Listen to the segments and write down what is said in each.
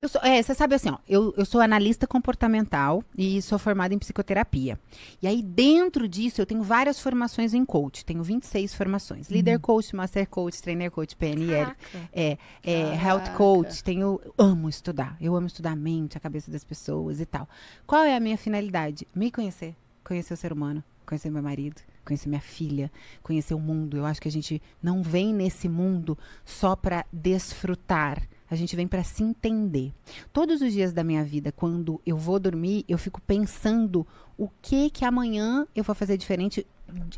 Você sabe assim, ó, eu sou analista comportamental e sou formada em psicoterapia. E aí, dentro disso, eu tenho várias formações em coach. Tenho 26 formações. Leader coach, master coach, trainer coach, PNL, health coach. Amo estudar. Eu amo estudar a mente, a cabeça das pessoas e tal. Qual é a minha finalidade? Me conhecer. Conhecer o ser humano. Conhecer meu marido. Conhecer minha filha. Conhecer o mundo. Eu acho que a gente não vem nesse mundo só para desfrutar. A gente vem para se entender. Todos os dias da minha vida, quando eu vou dormir, eu fico pensando o que amanhã eu vou fazer diferente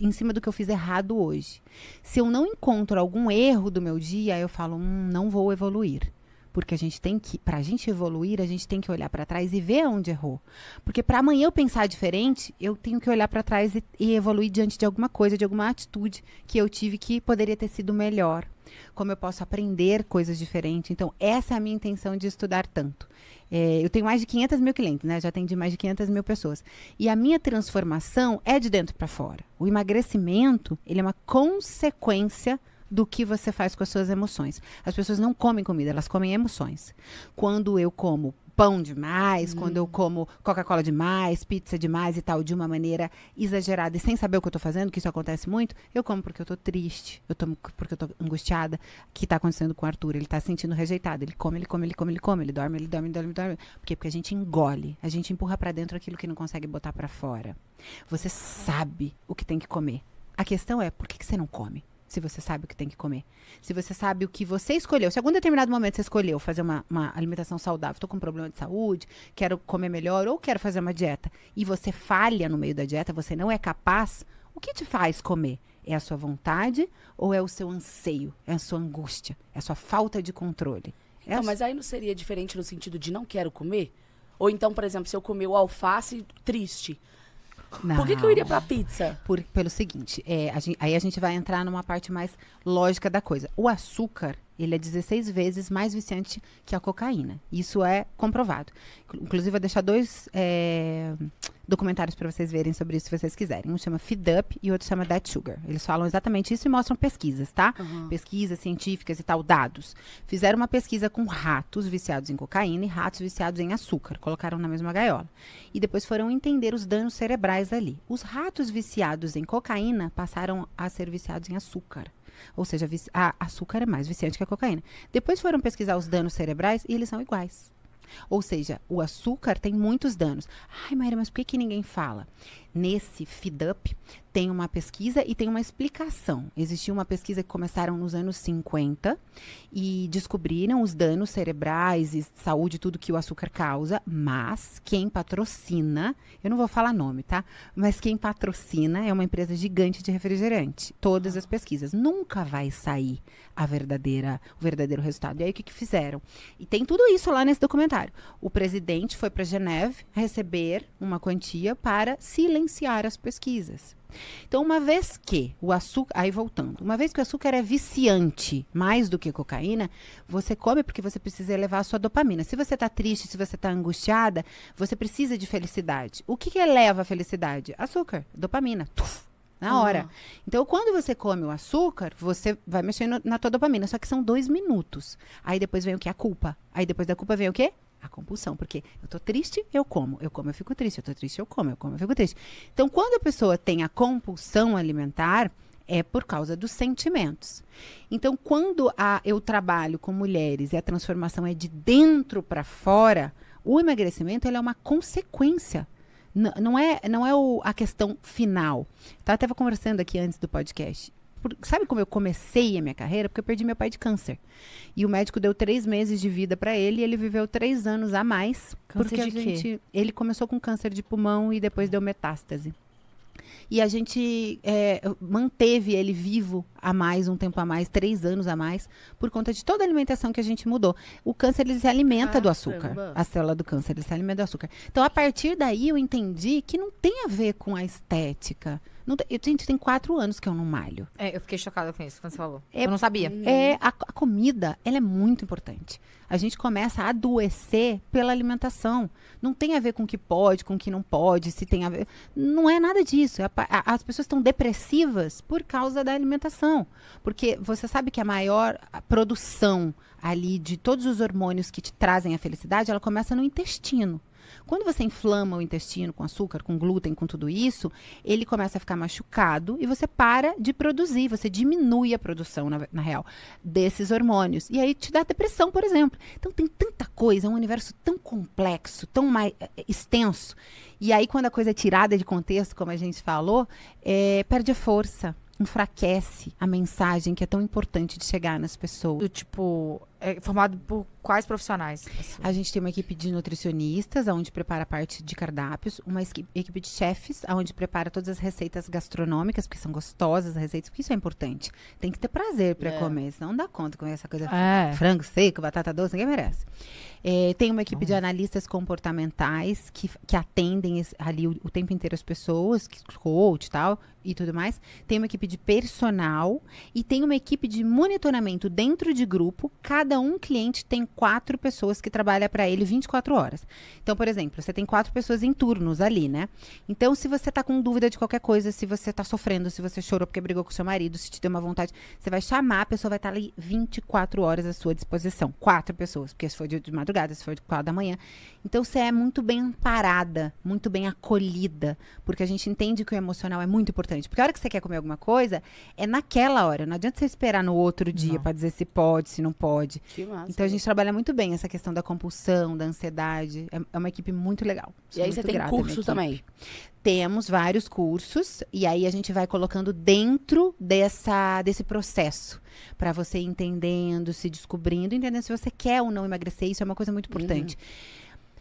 em cima do que eu fiz errado hoje. Se eu não encontro algum erro do meu dia, eu falo, não vou evoluir. Porque a gente tem que, pra gente evoluir, a gente tem que olhar para trás e ver onde errou. Porque para amanhã eu pensar diferente, eu tenho que olhar para trás e evoluir diante de alguma coisa, de alguma atitude que eu tive que poderia ter sido melhor. Como eu posso aprender coisas diferentes. Então, essa é a minha intenção de estudar tanto. Eu tenho mais de 500 mil clientes, né? Já atendi mais de 500 mil pessoas. E a minha transformação é de dentro para fora. O emagrecimento, ele é uma consequência do que você faz com as suas emoções. As pessoas não comem comida, elas comem emoções. Quando eu como pão demais, quando eu como Coca-Cola demais, pizza demais e tal, de uma maneira exagerada e sem saber o que eu tô fazendo, que isso acontece muito, eu como porque eu tô triste, eu tomo porque eu tô angustiada, que tá acontecendo com o Arthur, ele tá se sentindo rejeitado, ele come, ele dorme, ele dorme. Por quê? Porque a gente engole, a gente empurra pra dentro aquilo que não consegue botar pra fora. Você sabe o que tem que comer. A questão é, por que você não come? Se você sabe o que tem que comer. Se você sabe o que você escolheu. Se em algum determinado momento você escolheu fazer uma alimentação saudável, estou com um problema de saúde, quero comer melhor ou quero fazer uma dieta, e você falha no meio da dieta, você não é capaz, o que te faz comer? É a sua vontade ou é o seu anseio? É a sua angústia? É a sua falta de controle? Então, mas aí não seria diferente no sentido de não quero comer? Ou então, por exemplo, se eu comer o alface triste... Não. Por que eu iria pra pizza? Pelo seguinte, aí a gente vai entrar numa parte mais lógica da coisa. O açúcar, ele é 16 vezes mais viciante que a cocaína. Isso é comprovado. Inclusive, vou deixar 2 documentários para vocês verem sobre isso, se vocês quiserem. Um chama Feed Up e o outro chama That Sugar. Eles falam exatamente isso e mostram pesquisas, tá? Pesquisas científicas e tal, dados. Fizeram uma pesquisa com ratos viciados em cocaína e ratos viciados em açúcar. Colocaram na mesma gaiola. E depois foram entender os danos cerebrais ali. Os ratos viciados em cocaína passaram a ser viciados em açúcar. Ou seja, açúcar é mais viciante que a cocaína. Depois foram pesquisar os danos cerebrais e eles são iguais. Ou seja, o açúcar tem muitos danos. Ai, Maíra, mas por que ninguém fala? Nesse Feed Up tem uma pesquisa e tem uma explicação. Existiu uma pesquisa que começaram nos anos 50 e descobriram os danos cerebrais e saúde, tudo que o açúcar causa, mas quem patrocina, eu não vou falar nome, tá? Mas quem patrocina é uma empresa gigante de refrigerante. Todas as pesquisas. Nunca vai sair o verdadeiro resultado. E aí o que fizeram? E tem tudo isso lá nesse documentário. O presidente foi para Geneve receber uma quantia para silenciar as pesquisas. Então, uma vez que o açúcar... Aí, voltando. Uma vez que o açúcar é viciante, mais do que cocaína, você come porque você precisa elevar a sua dopamina. Se você está triste, se você está angustiada, você precisa de felicidade. O que eleva a felicidade? Açúcar, dopamina. Na hora. Então, quando você come o açúcar, você vai mexendo na tua dopamina. Só que são 2 minutos. Aí, depois vem o quê? A culpa. Aí, depois da culpa vem o quê? A compulsão, porque eu tô triste, eu como, eu fico triste, eu tô triste, eu como, eu fico triste. Então, quando a pessoa tem a compulsão alimentar, é por causa dos sentimentos. Então, quando eu trabalho com mulheres e a transformação é de dentro para fora, o emagrecimento ele é uma consequência. Não é a questão final. Tá? Eu estava conversando aqui antes do podcast. Sabe como eu comecei a minha carreira? Porque eu perdi meu pai de câncer. E o médico deu 3 meses de vida para ele e ele viveu 3 anos a mais. Câncer de quê? Ele começou com câncer de pulmão e depois deu metástase. E a gente manteve ele vivo a mais, um tempo a mais, 3 anos a mais, por conta de toda a alimentação que a gente mudou. O câncer, ele se alimenta do açúcar. A célula do câncer, ele se alimenta do açúcar. Então, a partir daí, eu entendi que não tem a ver com a estética. Gente, tem 4 anos que eu não malho. Eu fiquei chocada com isso, quando você falou. Eu não sabia. A comida, ela é muito importante. A gente começa a adoecer pela alimentação. Não tem a ver com o que pode, com o que não pode, se tem a ver... Não é nada disso. As pessoas estão depressivas por causa da alimentação. Porque você sabe que a maior produção ali de todos os hormônios que te trazem a felicidade, ela começa no intestino. Quando você inflama o intestino com açúcar, com glúten, com tudo isso, ele começa a ficar machucado e você para de produzir, você diminui a produção, na real, desses hormônios. E aí te dá depressão, por exemplo. Então tem tanta coisa, é um universo tão complexo, tão mais extenso. E aí quando a coisa é tirada de contexto, como a gente falou, perde a força. Enfraquece a mensagem que é tão importante de chegar nas pessoas. É formado por quais profissionais? A gente tem uma equipe de nutricionistas, onde prepara a parte de cardápios, uma equipe de chefes, onde prepara todas as receitas gastronômicas, porque são gostosas as receitas, porque isso é importante. Tem que ter prazer para comer, senão não dá conta com essa coisa frango seco, batata doce, ninguém merece. Tem uma equipe de analistas comportamentais que atendem ali o tempo inteiro as pessoas, coach e tal, e tudo mais. Tem uma equipe de personal e tem uma equipe de monitoramento dentro de grupo. Cada cliente tem 4 pessoas que trabalham para ele 24 horas. Então, por exemplo, você tem 4 pessoas em turnos ali, né? Então, se você tá com dúvida de qualquer coisa, se você tá sofrendo, se você chorou porque brigou com seu marido, se te deu uma vontade, você vai chamar, a pessoa vai estar ali 24 horas à sua disposição. 4 pessoas, porque se for de madrugada, se for de 4 da manhã. Então, você é muito bem amparada, muito bem acolhida, porque a gente entende que o emocional é muito importante. Porque a hora que você quer comer alguma coisa, é naquela hora. Não adianta você esperar no outro dia para dizer se pode, se não pode. Que massa. Então, a gente trabalha muito bem essa questão da compulsão, da ansiedade. É uma equipe muito legal. E aí você tem curso também? Temos vários cursos. E aí a gente vai colocando dentro desse processo. Para você ir entendendo, se descobrindo, entendendo se você quer ou não emagrecer. Isso é uma coisa muito importante.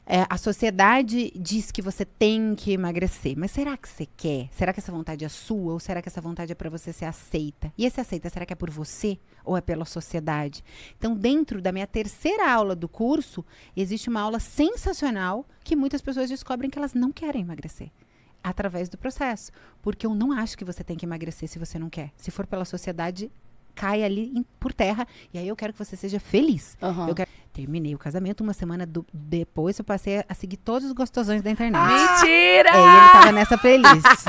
A sociedade diz que você tem que emagrecer, mas será que você quer? Será que essa vontade é sua ou será que essa vontade é para você ser aceita? E esse aceita, será que é por você ou é pela sociedade? Então, dentro da minha 3ª aula do curso, existe uma aula sensacional que muitas pessoas descobrem que elas não querem emagrecer. Através do processo. Porque eu não acho que você tem que emagrecer se você não quer. Se for pela sociedade, cai ali por terra. E aí eu quero que você seja feliz. Terminei o casamento, uma semana depois eu passei a seguir todos os gostosões da internet. Mentira! Ele tava nessa playlist.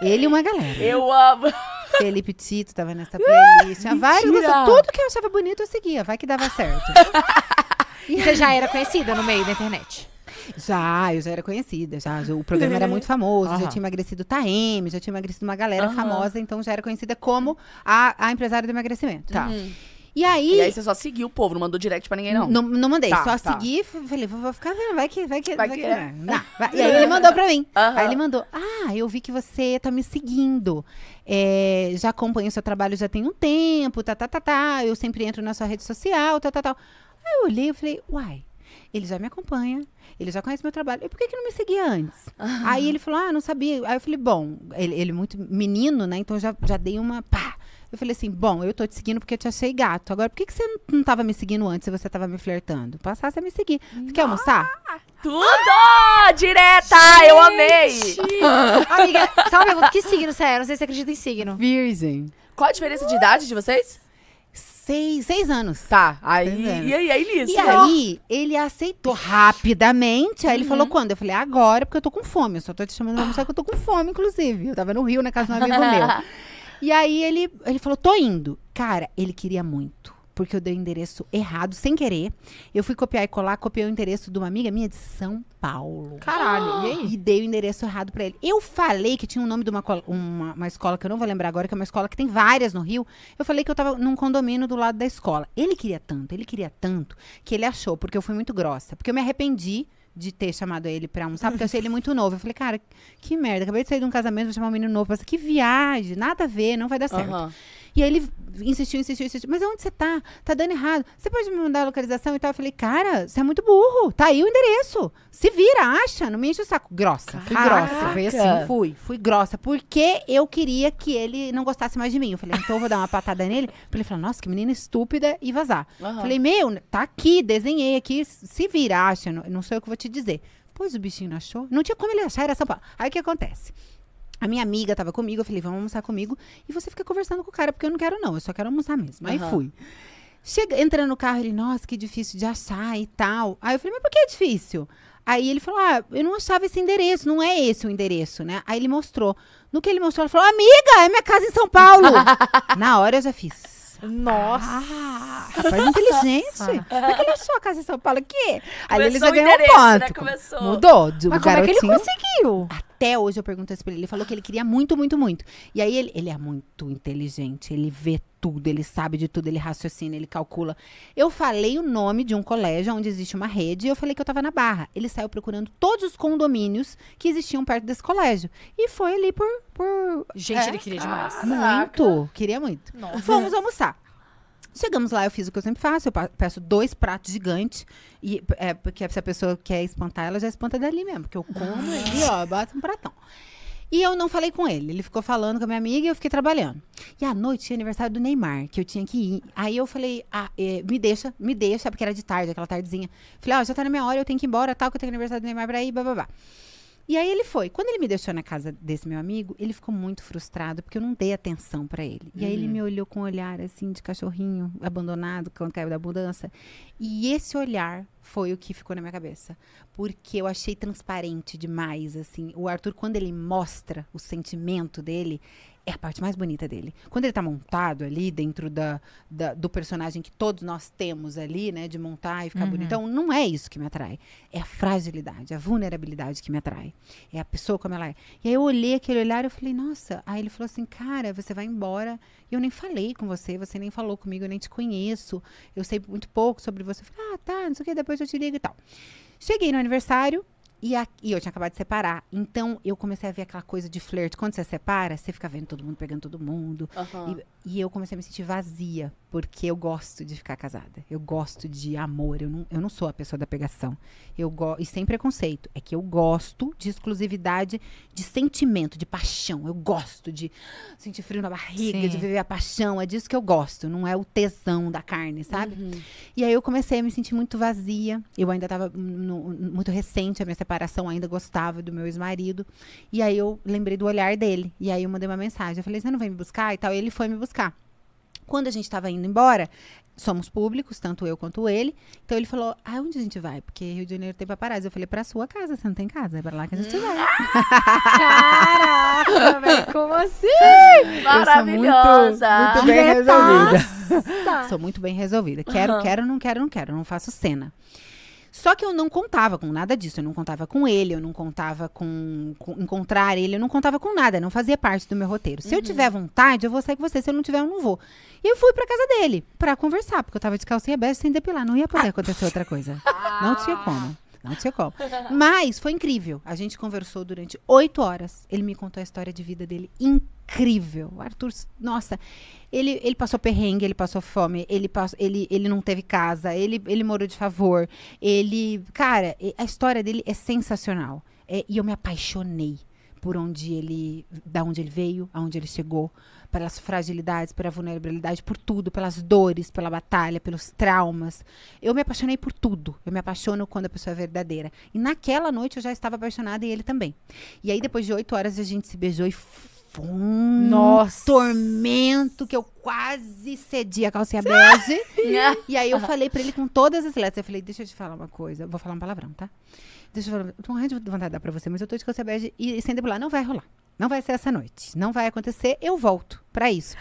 Ele e uma galera. Eu amo. Felipe Tito tava nessa playlist. Tinha vários, tudo que eu achava bonito eu seguia. Vai que dava certo. E você já era conhecida no meio da internet? Eu já era conhecida. O programa era muito famoso. Já tinha emagrecido Taeme, já tinha emagrecido uma galera famosa. Então já era conhecida como a empresária do emagrecimento. E aí você só seguiu o povo, não mandou direct pra ninguém, não? Não mandei, só segui, falei, vou ficar vendo, vai que. E aí ele mandou pra mim. Aí ele mandou, eu vi que você tá me seguindo. Já acompanho o seu trabalho já tem um tempo, eu sempre entro na sua rede social, Aí eu olhei e falei, uai, ele já me acompanha, ele já conhece meu trabalho. E por que não me seguia antes? Aí ele falou, não sabia. Aí eu falei, bom, ele muito menino, né? Então já dei uma pá. Eu falei assim, bom, eu tô te seguindo porque eu te achei gato. Agora, por que você não tava me seguindo antes se você tava me flertando? Passasse a me seguir. Você quer almoçar? Tudo! Direta! Eu amei! Amiga, só uma pergunta, que signo você é? Não sei se você acredita em signo. Virgem. Qual a diferença de idade de vocês? 6 anos. Tá, aí... E aí, Liz? E aí, ele aceitou rapidamente. Aí ele falou, quando? Eu falei, agora, porque eu tô com fome. Eu só tô te chamando pra almoçar que eu tô com fome, inclusive. Eu tava no Rio, na casa de um amigo meu. E aí, ele falou, tô indo. Cara, ele queria muito. Porque eu dei o endereço errado, sem querer. Eu fui copiar e colar, copiei o endereço de uma amiga minha de São Paulo. Caralho, e aí? E dei o endereço errado pra ele. Eu falei que tinha um nome de uma escola, que eu não vou lembrar agora, que é uma escola que tem várias no Rio. Eu falei que eu tava num condomínio do lado da escola. Ele queria tanto, que ele achou, porque eu fui muito grossa. Porque eu me arrependi de ter chamado ele pra almoçar, porque eu achei ele muito novo. Eu falei, cara, que merda, acabei de sair de um casamento, vou chamar um menino novo. Pensei, que viagem, nada a ver, não vai dar certo. E aí ele insistiu. Mas onde você tá? Tá dando errado. Você pode me mandar a localização e tal? Eu falei, cara, você é muito burro. Tá aí o endereço. Se vira, acha. Não me enche o saco. Grossa. Fui grossa. Foi assim. Fui grossa. Porque eu queria que ele não gostasse mais de mim. Eu falei, então eu vou dar uma patada nele. Pra ele falar, nossa, que menina estúpida, e vazar. Falei, tá aqui, desenhei aqui. Se vira, acha. Não sou eu que vou te dizer. Pois o bichinho não achou. Não tinha como ele achar, era São Paulo. Aí o que acontece? A minha amiga tava comigo, eu falei, vamos almoçar comigo. E você fica conversando com o cara, porque eu não quero não, eu só quero almoçar mesmo. Aí fui. Entrando no carro, ele, nossa, que difícil de achar e tal. Aí eu falei, mas por que é difícil? Aí ele falou, eu não achava esse endereço, não é esse o endereço, né? Aí ele mostrou. No que ele mostrou, ela falou, amiga, é minha casa em São Paulo. Na hora eu já fiz. Nossa. Rapaz inteligente. Por que ele achou a casa em São Paulo aqui? Aí ele já o ganhou um endereço, ponto. né? Começou. Mudou. Do Mas como é que ele garotinho. conseguiu? Até hoje eu pergunto isso pra ele. Ele falou que ele queria muito, muito, muito. E aí ele é muito inteligente. Ele vê tudo, ele sabe de tudo, ele raciocina, ele calcula. Eu falei o nome de um colégio onde existe uma rede e eu falei que eu tava na Barra. Ele saiu procurando todos os condomínios que existiam perto desse colégio. E foi ali por... Gente, ele queria demais. Muito. Queria muito. Nossa. Fomos almoçar. Chegamos lá, eu fiz o que eu sempre faço, eu peço 2 pratos gigantes, e, porque se a pessoa quer espantar, ela já espanta dali mesmo, porque eu como ali, ó, bato um pratão. E eu não falei com ele ficou falando com a minha amiga e eu fiquei trabalhando. E à noite tinha aniversário do Neymar, que eu tinha que ir. Aí eu falei, me deixa, porque era de tarde, aquela tardezinha. Falei, já tá na minha hora, eu tenho que ir embora, tal, que eu tenho aniversário do Neymar pra ir, bababá. E aí ele foi. Quando ele me deixou na casa desse meu amigo, ele ficou muito frustrado, porque eu não dei atenção pra ele. E aí ele me olhou com um olhar, assim, de cachorrinho abandonado, quando caiu da mudança. E esse olhar foi o que ficou na minha cabeça. Porque eu achei transparente demais, assim. O Arthur, quando ele mostra o sentimento dele, é a parte mais bonita dele. Quando ele tá montado ali, dentro do personagem que todos nós temos ali, né? De montar e ficar bonitão, não é isso que me atrai. É a fragilidade, a vulnerabilidade que me atrai. É a pessoa como ela é. E aí eu olhei aquele olhar e eu falei, nossa. Aí ele falou assim, cara, você vai embora. E eu nem falei com você, você nem falou comigo, eu nem te conheço. Eu sei muito pouco sobre você. Eu falei, tá, não sei o que, depois eu te ligo e tal. Cheguei no aniversário. E eu tinha acabado de separar. Então, eu comecei a ver aquela coisa de flerte. Quando você separa, você fica vendo todo mundo, pegando todo mundo. E eu comecei a me sentir vazia. Porque eu gosto de ficar casada. Eu gosto de amor. Eu não sou a pessoa da pegação. E sem preconceito. É que eu gosto de exclusividade, de sentimento, de paixão. Eu gosto de sentir frio na barriga, de viver a paixão. É disso que eu gosto. Não é o tesão da carne, sabe? E aí, eu comecei a me sentir muito vazia. Eu ainda estava muito recente a minha separação, ainda gostava do meu ex-marido. E aí eu lembrei do olhar dele. E aí eu mandei uma mensagem. Eu falei, você não vem me buscar e tal? E ele foi me buscar. Quando a gente estava indo embora, somos públicos, tanto eu quanto ele. Então ele falou, onde a gente vai? Porque Rio de Janeiro tem paparazzi. Eu falei, pra sua casa, você não tem casa? É pra lá que a gente vai. Caraca, velho, como assim? Maravilhosa. Muito bem resolvida. Sou muito bem resolvida. Quero, não quero, não faço cena. Só que eu não contava com nada disso. Eu não contava com ele, eu não contava com encontrar ele, eu não contava com nada. Não fazia parte do meu roteiro. Se eu tiver vontade, eu vou sair com você. Se eu não tiver, eu não vou. E eu fui pra casa dele pra conversar, porque eu tava de calcinha bege sem depilar. Não ia poder acontecer outra coisa. Não tinha como. Não tinha como. Mas foi incrível. A gente conversou durante 8 horas. Ele me contou a história de vida dele. Incrível. O Arthur, nossa, ele passou perrengue, ele passou fome, ele não teve casa, ele morou de favor. Cara, a história dele é sensacional. E eu me apaixonei por da onde ele veio, aonde ele chegou, pelas fragilidades, pela vulnerabilidade, por tudo, pelas dores, pela batalha, pelos traumas. Eu me apaixonei por tudo. Eu me apaixono quando a pessoa é verdadeira. E naquela noite eu já estava apaixonada e ele também. E aí depois de 8 horas a gente se beijou e foi um tormento que eu quase cedi a calcinha bege. E aí eu falei pra ele com todas as letras. Eu falei, deixa eu te falar uma coisa. Eu vou falar um palavrão, tá? Deixa eu falar. Eu tô morrendo de vontade de dar pra você, mas eu tô de calcinha bege e sem depilar. Não vai rolar. Não vai ser essa noite. Não vai acontecer. Eu volto pra isso.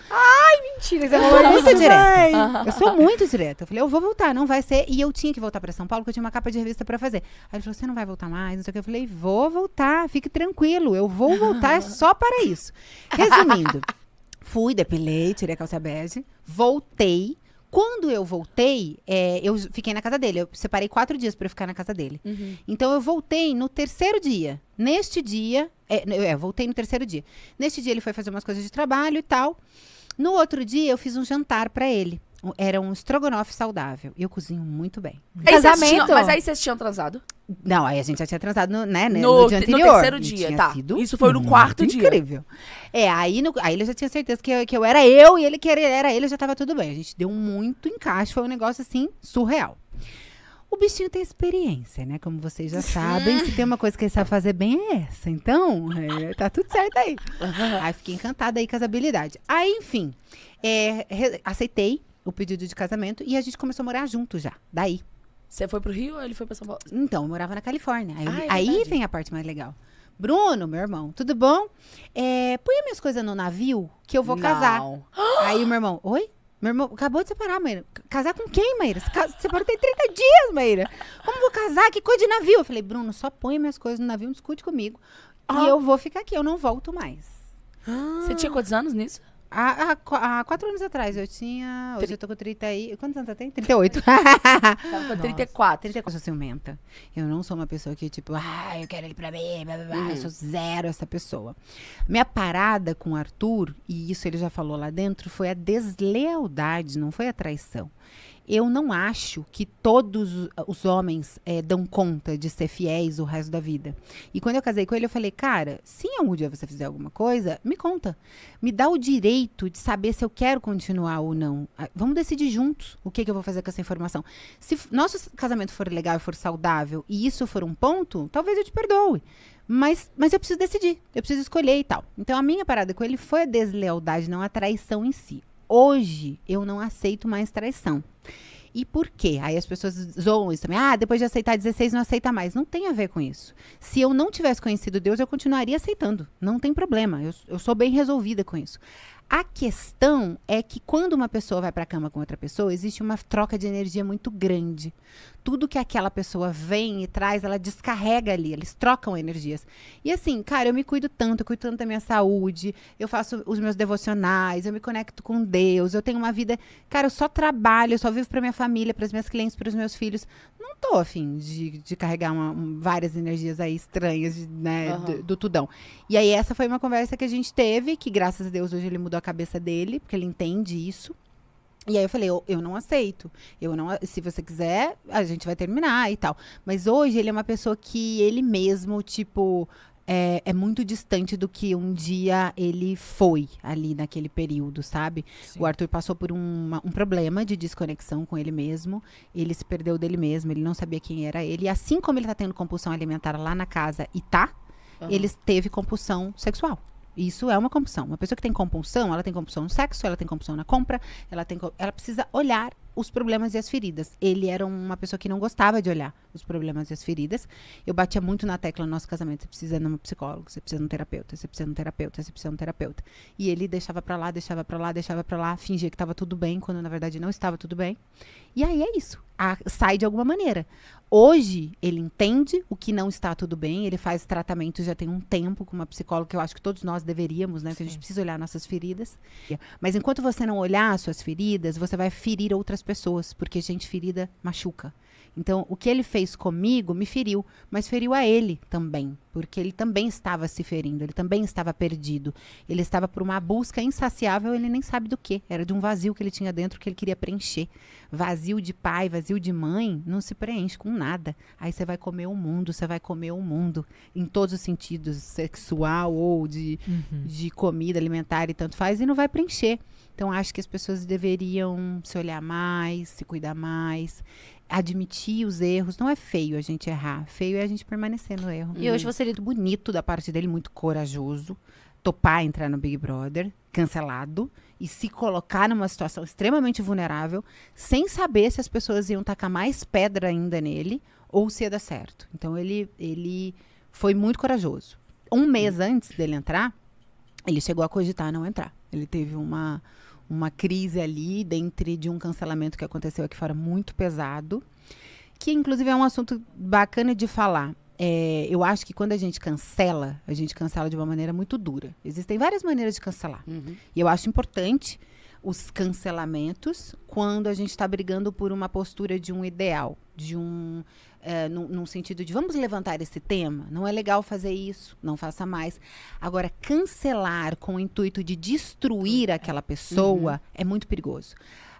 Mentira, você Eu sou muito direta. Eu sou muito direta. Eu falei, eu vou voltar, não vai ser. E eu tinha que voltar pra São Paulo, porque eu tinha uma capa de revista pra fazer. Aí ele falou, você não vai voltar mais, não sei o que. Eu falei, vou voltar, fique tranquilo. Eu vou voltar só para isso. Resumindo, fui, depilei, tirei a calça bege, voltei. Quando eu voltei, eu fiquei na casa dele. Eu separei 4 dias pra eu ficar na casa dele. Então, eu voltei no 3º dia. Neste dia... voltei no 3º dia. Neste dia, ele foi fazer umas coisas de trabalho e tal. No outro dia, eu fiz um jantar pra ele. Era um estrogonofe saudável. Eu cozinho muito bem. Casamento? Mas aí vocês tinham transado? Não, aí a gente já tinha transado no dia anterior. No 3º dia, tinha tá. sido Isso foi no 4º dia. Incrível. Aí ele já tinha certeza que eu era eu e ele que era ele, já tava tudo bem. A gente deu muito encaixe, foi um negócio assim, surreal. O bichinho tem experiência, né? Como vocês já sabem, se tem uma coisa que ele sabe fazer bem é essa. Então, tá tudo certo aí. Aí fiquei encantada aí com as habilidades. Aí, enfim, aceitei o pedido de casamento e a gente começou a morar junto já. Daí. Você foi pro Rio ou ele foi pra São Paulo? Então, eu morava na Califórnia. É Aí verdade. vem a parte mais legal. Bruno, meu irmão, tudo bom? Põe minhas coisas no navio que eu vou casar. Não. Aí o meu irmão, oi? Meu irmão acabou de separar, Maíra. Casar com quem, Maíra? Você separou tem 30 dias, Maíra. Como vou casar? Que coisa de navio? Eu falei, Bruno, só põe minhas coisas no navio, não discute comigo. E eu vou ficar aqui, eu não volto mais. Você tinha quantos anos nisso? Há 4 anos atrás, eu tinha... Hoje eu tô com 30 aí... Quantos anos eu tenho? 38. Tava com 34. 34. Eu sou ciumenta. Eu não sou uma pessoa que, tipo, eu quero ele pra mim, blá, blá, blá. Eu sou zero essa pessoa. Minha parada com o Arthur, e isso ele já falou lá dentro, foi a deslealdade, não foi a traição. Eu não acho que todos os homens dão conta de ser fiéis o resto da vida. E quando eu casei com ele, eu falei, cara, se em algum dia você fizer alguma coisa, me conta. Me dá o direito de saber se eu quero continuar ou não. Vamos decidir juntos o que eu vou fazer com essa informação. Se nosso casamento for legal e for saudável, e isso for um ponto, talvez eu te perdoe. Mas eu preciso decidir, eu preciso escolher e tal. Então, a minha parada com ele foi a deslealdade, não a traição em si. Hoje, eu não aceito mais traição. E por quê? Aí as pessoas zoam isso também. Depois de aceitar 16, não aceita mais. Não tem a ver com isso. Se eu não tivesse conhecido Deus, eu continuaria aceitando. Não tem problema. Eu sou bem resolvida com isso. A questão é que quando uma pessoa vai para a cama com outra pessoa, existe uma troca de energia muito grande. Tudo que aquela pessoa vem e traz, ela descarrega ali, eles trocam energias. E assim, cara, eu me cuido tanto, eu cuido tanto da minha saúde, eu faço os meus devocionais, eu me conecto com Deus, eu tenho uma vida... Cara, eu só trabalho, eu só vivo para minha família, para as minhas clientes, para os meus filhos. Não tô afim de carregar várias energias aí estranhas, né, do tudão. E aí essa foi uma conversa que a gente teve, que graças a Deus hoje ele mudou a cabeça dele, porque ele entende isso. E aí eu falei, eu não aceito. Se você quiser, a gente vai terminar e tal. Mas hoje ele é uma pessoa que ele mesmo, tipo, é muito distante do que um dia ele foi ali naquele período, sabe? Sim. O Arthur passou por um problema de desconexão com ele mesmo. Ele se perdeu dele mesmo, ele não sabia quem era ele. E assim como ele tá tendo compulsão alimentar lá na casa e ele teve compulsão sexual. Isso é uma compulsão. Uma pessoa que tem compulsão, ela tem compulsão no sexo, ela tem compulsão na compra, ela precisa olhar os problemas e as feridas. Ele era uma pessoa que não gostava de olhar os problemas e as feridas. Eu batia muito na tecla no nosso casamento. Você precisa ir num psicólogo, você precisa de um terapeuta, você precisa de um terapeuta, você precisa de um terapeuta. E ele deixava pra lá, deixava pra lá, deixava pra lá, fingia que estava tudo bem, quando na verdade não estava tudo bem. E aí é isso. Sai de alguma maneira. Hoje, ele entende o que não está tudo bem, ele faz tratamento já tem um tempo com uma psicóloga, que eu acho que todos nós deveríamos, né? Porque a gente precisa olhar nossas feridas. Mas enquanto você não olhar as suas feridas, você vai ferir outras pessoas, porque gente ferida machuca. Então, o que ele fez comigo me feriu, mas feriu a ele também, porque ele também estava se ferindo, ele também estava perdido. Ele estava por uma busca insaciável, ele nem sabe do que. Era de um vazio que ele tinha dentro que ele queria preencher. Vazio de pai, vazio de mãe, não se preenche com nada. Aí você vai comer o mundo, em todos os sentidos, sexual ou de comida, alimentar e tanto faz, e não vai preencher. Então, acho que as pessoas deveriam se olhar mais, se cuidar mais, admitir os erros. Não é feio a gente errar, feio é a gente permanecer no erro. E hoje você muito bonito da parte dele, muito corajoso, topar entrar no Big Brother, cancelado, e se colocar numa situação extremamente vulnerável, sem saber se as pessoas iam tacar mais pedra ainda nele, ou se ia dar certo. Então, ele foi muito corajoso. Um mês antes dele entrar, ele chegou a cogitar não entrar. Ele teve uma crise ali, dentro de um cancelamento que aconteceu aqui fora, muito pesado, que inclusive é um assunto bacana de falar. Eu acho que quando a gente cancela de uma maneira muito dura. Existem várias maneiras de cancelar. E eu acho importante os cancelamentos quando a gente está brigando por uma postura de um ideal, num sentido de vamos levantar esse tema, não é legal fazer isso, não faça mais. Agora, cancelar com o intuito de destruir aquela pessoa é muito perigoso.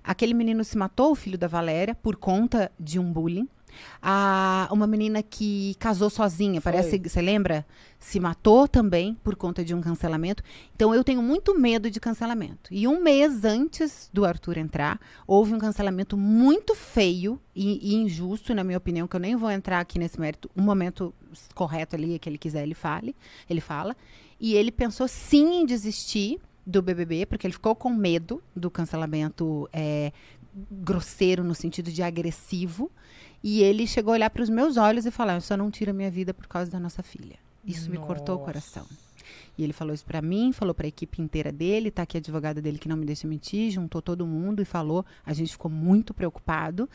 Aquele menino se matou, o filho da Valéria, por conta de um bullying. Uma menina que casou sozinha, Foi. parece, você lembra? Se matou também por conta de um cancelamento. Então eu tenho muito medo de cancelamento. E um mês antes do Arthur entrar, houve um cancelamento muito feio e injusto, na minha opinião, que eu nem vou entrar aqui nesse mérito. Um momento correto ali, que ele quiser, ele fala. E ele pensou sim em desistir do BBB, porque ele ficou com medo do cancelamento grosseiro, no sentido de agressivo. E ele chegou a olhar para os meus olhos e falar: eu só não tiro a minha vida por causa da nossa filha. Isso me cortou o coração. E ele falou isso pra mim, falou pra equipe inteira dele, tá aqui a advogada dele que não me deixa mentir, juntou todo mundo e falou. A gente ficou muito preocupado.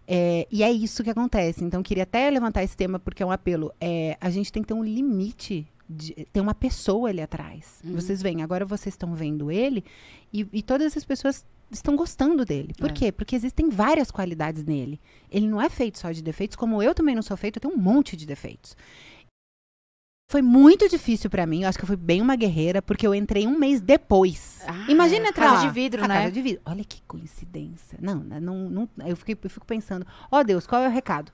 E é isso que acontece. Então, queria até levantar esse tema porque é um apelo. A gente tem que ter um limite. Tem uma pessoa ali atrás. Vocês veem, agora vocês estão vendo ele e todas essas pessoas estão gostando dele. Por quê? Porque existem várias qualidades nele. Ele não é feito só de defeitos, como eu também não sou feito, eu tenho um monte de defeitos. Foi muito difícil pra mim, eu acho que eu fui bem uma guerreira, porque eu entrei um mês depois. Imagina entrar casa lá. de vidro, A né? Casa de vidro. Olha que coincidência. Não, eu fico pensando, ó Deus, qual é o recado?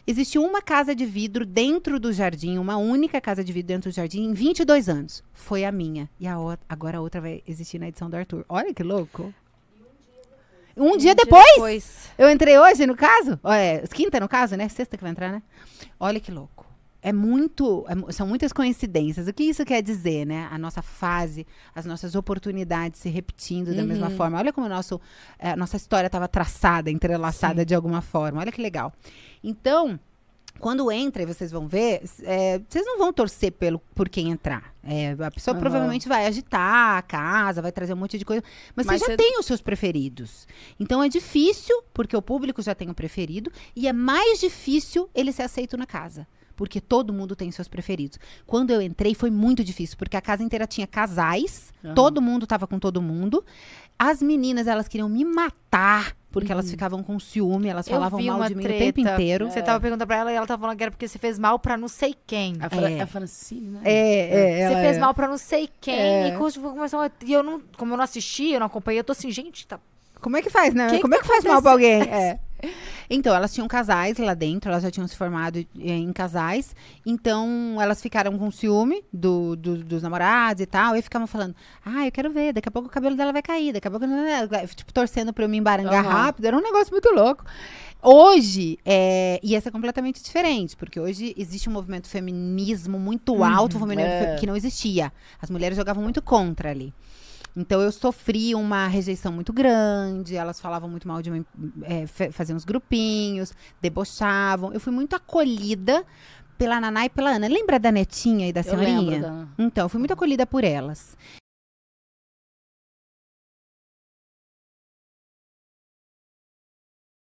Existe uma casa de vidro dentro do jardim, uma única casa de vidro dentro do jardim em 22 anos. Foi a minha. E agora a outra vai existir na edição do Arthur. Olha que louco. Um dia depois? Eu entrei hoje, no caso? Quinta, no caso, né? Sexta que vai entrar, né? Olha que louco. São muitas coincidências. O que isso quer dizer, né? A nossa fase, as nossas oportunidades se repetindo da mesma forma. Olha como a nossa história estava traçada, entrelaçada de alguma forma. Olha que legal. Então, quando entra, e vocês vão ver, vocês não vão torcer por quem entrar. A pessoa provavelmente vai agitar a casa, vai trazer um monte de coisa. Mas você já tem os seus preferidos. Então, é difícil, porque o público já tem o preferido. E é mais difícil ele ser aceito na casa. Porque todo mundo tem seus preferidos. Quando eu entrei, foi muito difícil. Porque a casa inteira tinha casais. Todo mundo tava com todo mundo. As meninas, elas queriam me matar. Porque elas ficavam com ciúme. Elas falavam mal de mim o tempo inteiro. Você tava perguntando pra ela e ela tava falando que era porque você fez mal pra não sei quem. A Francine, né? Você fez mal pra não sei quem. E começou como eu não assisti, eu não acompanhei, eu tô assim, gente, tá... Como é que faz, né? Como é que faz mal pra alguém? Então, elas tinham casais lá dentro, elas já tinham se formado em casais. Então, elas ficaram com ciúme dos namorados e tal. E ficavam falando, eu quero ver, daqui a pouco o cabelo dela vai cair, daqui a pouco... Tipo, torcendo pra eu me embarangar rápido. Era um negócio muito louco. Hoje, ia ser completamente diferente, porque hoje existe um movimento feminismo muito alto, que não existia. As mulheres jogavam muito contra ali. Então, eu sofri uma rejeição muito grande, elas falavam muito mal de mim, faziam uns grupinhos, debochavam. Eu fui muito acolhida pela Naná e pela Ana. Lembra da Netinha e da Senhorinha? Lembro. Então, eu fui muito acolhida por elas.